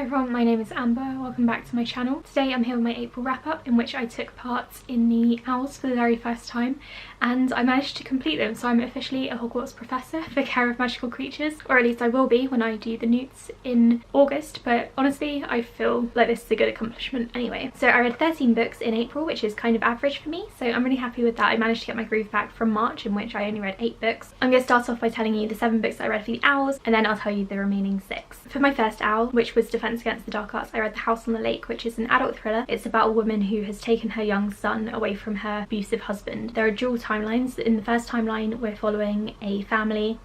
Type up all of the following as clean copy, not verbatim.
Hi everyone, my name is Amber. Welcome back to my channel. Today I'm here with my April wrap-up in which I took part in the Owls for the very first time and I managed to complete them, so I'm officially a Hogwarts professor for Care of Magical Creatures, or at least I will be when I do the NEWTs in August, but honestly I feel like this is a good accomplishment anyway. So I read 13 books in April, which is kind of average for me, so I'm really happy with that. I managed to get my groove back from March, in which I only read 8 books. I'm going to start off by telling you the 7 books that I read for the Owls, and then I'll tell you the remaining 6. For my first Owl, which was Defense Against the Dark Arts, I read The House on the Lake, which is an adult thriller. It's about a woman who has taken her young son away from her abusive husband. There are dual timelines. In the first timeline we're following a family,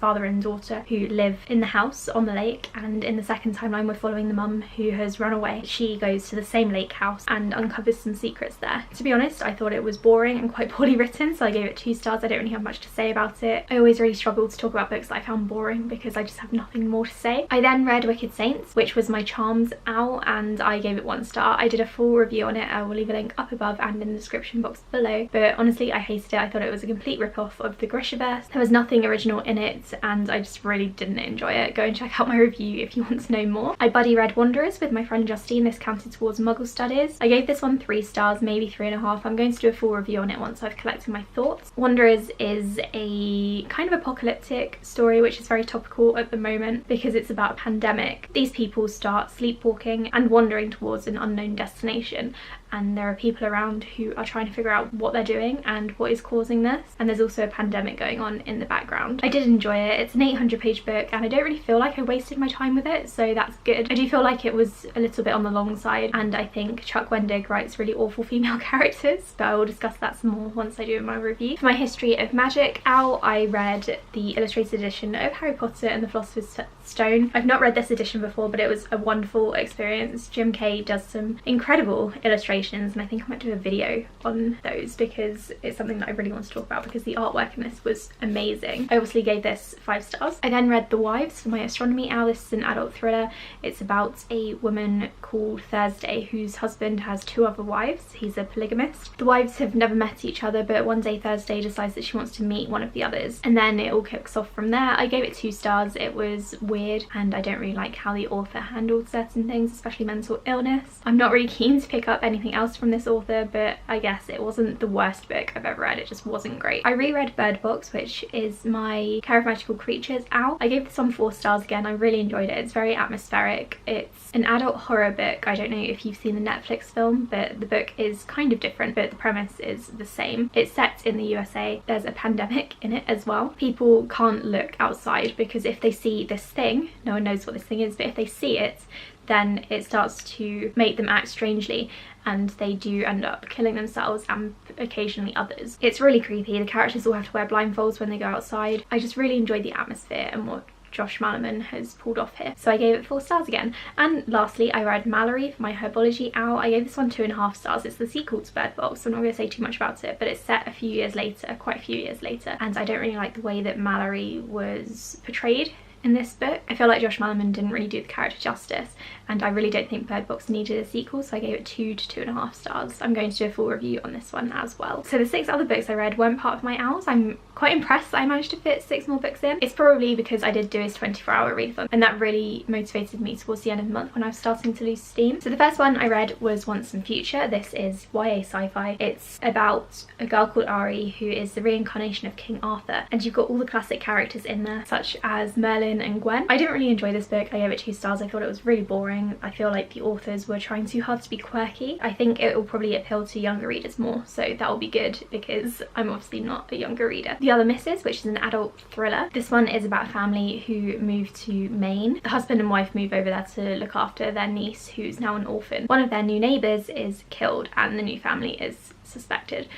father and daughter, who live in the house on the lake, and in the second timeline we're following the mum who has run away. She goes to the same lake house and uncovers some secrets there. To be honest, I thought it was boring and quite poorly written, so I gave it 2 stars. I don't really have much to say about it. I always really struggle to talk about books that I found boring because I just have nothing more to say. I then read Wicked Saints, which was my Charms Owl, and I gave it 1 star. I did a full review on it. I will leave a link up above and in the description box below, but honestly I hated it. I thought it was a complete rip-off of the Grishaverse. There was nothing original in it and I just really didn't enjoy it. Go and check out my review if you want to know more. I buddy read Wanderers with my friend Justine. This counted towards Muggle Studies. I gave this one 3 stars, maybe 3.5. I'm going to do a full review on it once I've collected my thoughts. Wanderers is a kind of apocalyptic story which is very topical at the moment because it's about a pandemic. These people start sleepwalking and wandering towards an unknown destination, and there are people around who are trying to figure out what they're doing and what is causing this, and there's also a pandemic going on in the background. I did enjoy it. It's an 800-page book and I don't really feel like I wasted my time with it, so that's good. I do feel like it was a little bit on the long side, and I think Chuck Wendig writes really awful female characters, but I will discuss that some more once I do my review. For my History of Magic Owl, I read the illustrated edition of Harry Potter and the Philosopher's Stone. I've not read this edition before, but it was a wonderful experience. Jim Kay does some incredible illustrations, and I think I might do a video on those because it's something that I really want to talk about because the artwork in this was amazing. I obviously gave this 5 stars. I then read The Wives for my Astronomy Owl. This is an adult thriller. It's about a woman called Thursday whose husband has 2 other wives. He's a polygamist. The wives have never met each other, but one day Thursday decides that she wants to meet one of the others, and then it all kicks off from there. I gave it 2 stars. It was weird and I don't really like how the author handled certain things, especially mental illness. I'm not really keen to pick up anything else from this author, but I guess it wasn't the worst book I've ever read. It just wasn't great. I reread Bird Box, which is my Care of Magical Creatures Owl. I gave this one 4 stars again. I really enjoyed it. It's very atmospheric. It's an adult horror book. I don't know if you've seen the Netflix film, but the book is kind of different, but the premise is the same. It's set in the USA. There's a pandemic in it as well. People can't look outside because if they see this thing, no one knows what this thing is, but if they see it, then it starts to make them act strangely and they do end up killing themselves and occasionally others. It's really creepy. The characters all have to wear blindfolds when they go outside. I just really enjoyed the atmosphere and what Josh Malerman has pulled off here, so I gave it 4 stars again. And lastly, I read Malorie for my Herbology Owl. I gave this one 2.5 stars. It's the sequel to Bird Box, so I'm not going to say too much about it, but it's set a few years later, quite a few years later, and I don't really like the way that Malorie was portrayed in this book. I feel like Josh Malerman didn't really do the character justice, and I really don't think Bird Box needed a sequel, so I gave it 2 to 2.5 stars. I'm going to do a full review on this one as well. So the 6 other books I read weren't part of my Owls. I'm quite impressed that I managed to fit 6 more books in. It's probably because I did do his 24-hour readathon, and that really motivated me towards the end of the month when I was starting to lose steam. So the first one I read was Once and Future. This is YA sci-fi. It's about a girl called Ari who is the reincarnation of King Arthur, and you've got all the classic characters in there such as Merlin and Gwen. I didn't really enjoy this book. I gave it 2 stars. I thought it was really boring. I feel like the authors were trying too hard to be quirky. I think it will probably appeal to younger readers more, so that will be good because I'm obviously not a younger reader. The Other Misses, which is an adult thriller. This one is about a family who move to Maine. The husband and wife move over there to look after their niece who's now an orphan. One of their new neighbours is killed and the new family is suspected.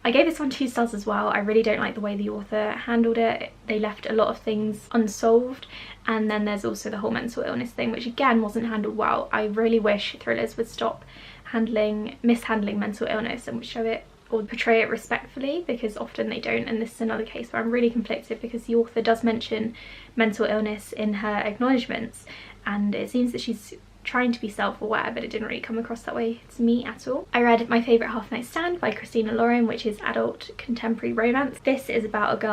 I gave this one 2 stars as well. I really don't like the way the author handled it. They left a lot of things unsolved, and then there's also the whole mental illness thing, which again wasn't handled well. I really wish thrillers would stop mishandling mental illness and would show it or portray it respectfully, because often they don't, and this is another case where I'm really conflicted because the author does mention mental illness in her acknowledgements, and it seems that she's trying to be self-aware, but it didn't really come across that way to me at all. I read My Favourite Half Night Stand by Christina Lauren, which is adult contemporary romance. This is about a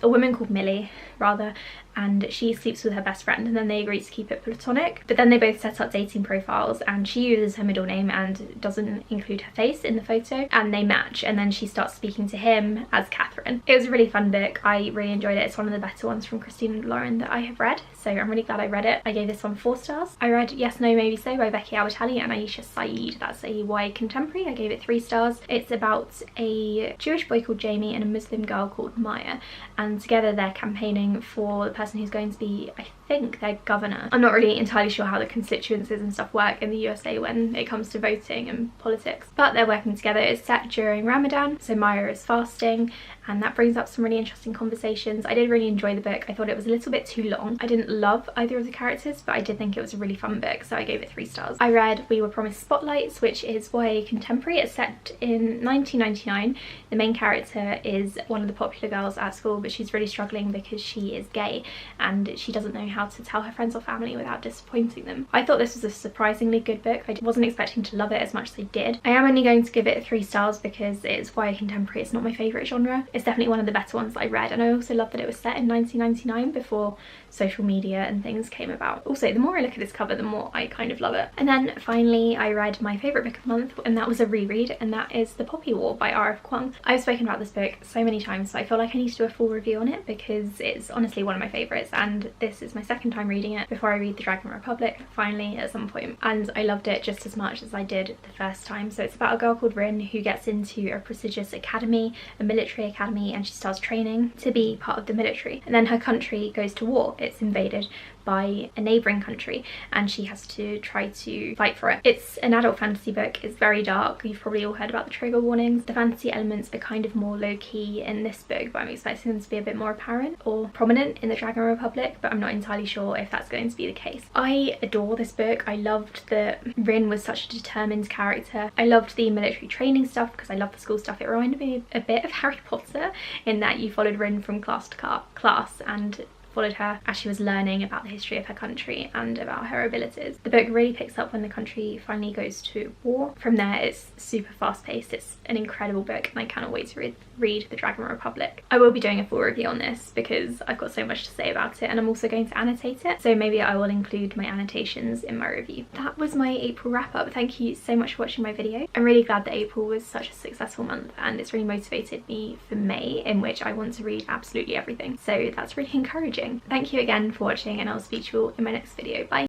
woman called Millie rather, and she sleeps with her best friend, and then they agree to keep it platonic. But then they both set up dating profiles, and she uses her middle name and doesn't include her face in the photo, and they match, and then she starts speaking to him as Catherine. It was a really fun book. I really enjoyed it. It's one of the better ones from Christine and Lauren that I have read, so I'm really glad I read it. I gave this one 4 stars. I read Yes, No, Maybe So by Becky Albertalli and Aisha Saeed. That's a YA contemporary. I gave it 3 stars. It's about a Jewish boy called Jamie and a Muslim girl called Maya, and together they're campaigning for the person who's going to be, I think, their governor. I'm not really entirely sure how the constituencies and stuff work in the USA when it comes to voting and politics, but they're working together. It's set during Ramadan, so Maya is fasting, and that brings up some really interesting conversations. I did really enjoy the book. I thought it was a little bit too long. I didn't love either of the characters, but I did think it was a really fun book, so I gave it 3 stars. I read We Were Promised Spotlights, which is YA contemporary. It's set in 1999. The main character is one of the popular girls at school, but she's really struggling because she is gay and she doesn't know how to tell her friends or family without disappointing them. I thought this was a surprisingly good book. I wasn't expecting to love it as much as I did. I am only going to give it 3 stars because it's YA contemporary. It's not my favourite genre. It's definitely one of the better ones that I read, and I also love that it was set in 1999 before social media and things came about. Also, the more I look at this cover, the more I kind of love it. And then finally I read my favourite book of the month, and that was a reread, and that is The Poppy War by R.F. Kuang. I've spoken about this book so many times, so I feel like I need to do a full review on it because it's honestly one of my favourites, and this is my second time reading it before I read The Dragon Republic finally at some point, and I loved it just as much as I did the first time. So it's about a girl called Rin who gets into a prestigious academy, a military academy, and she starts training to be part of the military, and then her country goes to war. It's invaded by a neighbouring country and she has to try to fight for it. It's an adult fantasy book. It's very dark. You've probably all heard about the trigger warnings. The fantasy elements are kind of more low-key in this book, but I'm expecting them to be a bit more apparent or prominent in the Dragon Republic, but I'm not entirely sure if that's going to be the case. I adore this book. I loved that Rin was such a determined character. I loved the military training stuff because I love the school stuff. It reminded me a bit of Harry Potter in that you followed Rin from class to class and followed her as she was learning about the history of her country and about her abilities. The book really picks up when the country finally goes to war. From there it's super fast paced. It's an incredible book and I cannot wait to read The Dragon Republic. I will be doing a full review on this because I've got so much to say about it, and I'm also going to annotate it, so maybe I will include my annotations in my review. That was my April wrap up. Thank you so much for watching my video. I'm really glad that April was such a successful month and it's really motivated me for May, in which I want to read absolutely everything, so that's really encouraging. Thank you again for watching and I'll speak to you all in my next video. Bye!